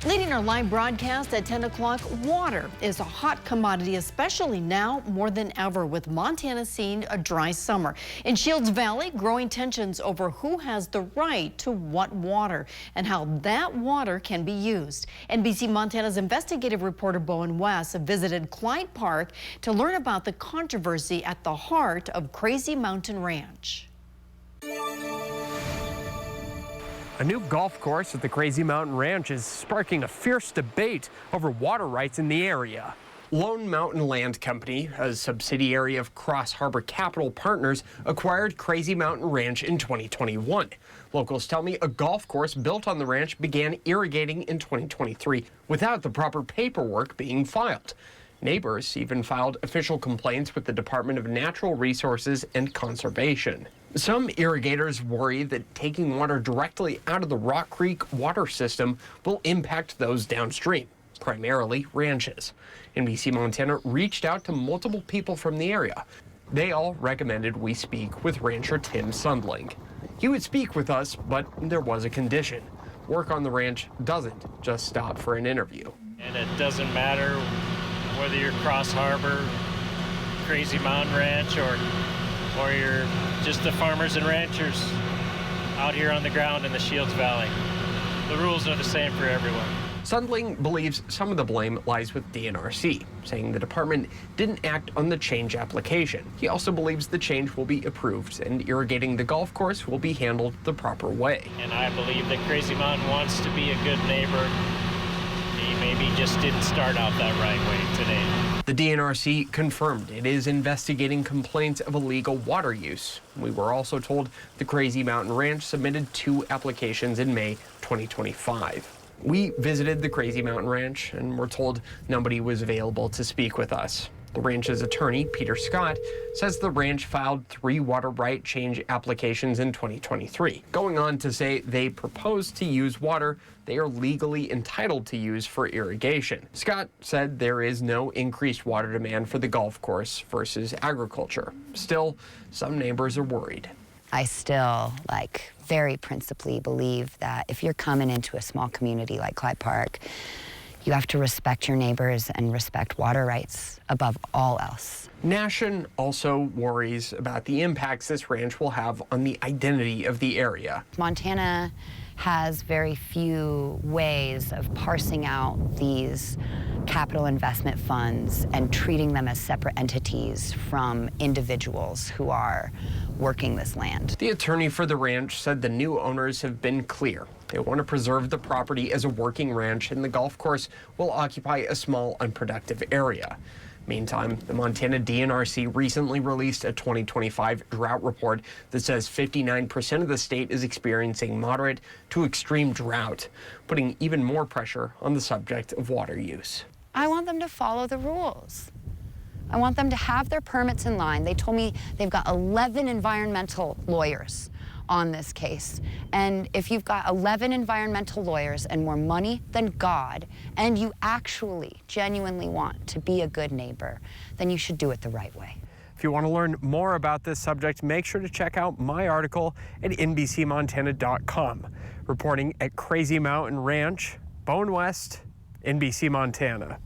Leading our live broadcast at 10 o'clock, water is a hot commodity, especially now more than ever, with Montana seeing a dry summer. In Shields Valley, growing tensions over who has the right to what water and how that water can be used. NBC Montana's investigative reporter Bowen West visited Clyde Park to learn about the controversy at the heart of Crazy Mountain Ranch. A new golf course at the Crazy Mountain Ranch is sparking a fierce debate over water rights in the area. Lone Mountain Land Company, a subsidiary of CrossHarbor Capital Partners, acquired Crazy Mountain Ranch in 2021. Locals tell me a golf course built on the ranch began irrigating in 2023 without the proper paperwork being filed. Neighbors even filed official complaints with the Department of Natural Resources and Conservation. Some irrigators worry that taking water directly out of the Rock Creek water system will impact those downstream, primarily ranches. NBC Montana reached out to multiple people from the area. They all recommended we speak with rancher Tim Sundling. He would speak with us, but there was a condition. Work on the ranch doesn't just stop for an interview. And it doesn't matter whether you're CrossHarbor, Crazy Mountain Ranch, or you're just the farmers and ranchers out here on the ground in the Shields Valley. The rules are the same for everyone. Sundling believes some of the blame lies with DNRC, saying the department didn't act on the change application. He also believes the change will be approved and irrigating the golf course will be handled the proper way. And I believe that Crazy Mountain wants to be a good neighbor. He maybe just didn't start out that right way today. The DNRC confirmed it is investigating complaints of illegal water use. We were also told the Crazy Mountain Ranch submitted 2 applications in May 2025. We visited the Crazy Mountain Ranch and were told nobody was available to speak with us. The ranch's attorney, Peter Scott, says the ranch filed 3 water right change applications in 2023, going on to say they propose to use water they are legally entitled to use for irrigation. Scott said there is no increased water demand for the golf course versus agriculture. Still, some neighbors are worried. I still, very principally believe that if you're coming into a small community like Clyde Park, you have to respect your neighbors and respect water rights above all else. Nation also worries about the impacts this ranch will have on the identity of the area. Montana has very few ways of parsing out these capital investment funds and treating them as separate entities from individuals who are working this land. The attorney for the ranch said the new owners have been clear. They want to preserve the property as a working ranch, and the golf course will occupy a small, unproductive area. Meantime, the Montana DNRC recently released a 2025 drought report that says 59% of the state is experiencing moderate to extreme drought, putting even more pressure on the subject of water use. I want them to follow the rules. I want them to have their permits in line. They told me they've got 11 environmental lawyers on this case. And if you've got 11 environmental lawyers and more money than God, and you actually genuinely want to be a good neighbor, then you should do it the right way. If you want to learn more about this subject, make sure to check out my article at NBCMontana.com. Reporting at Crazy Mountain Ranch, Bowen West, NBC Montana.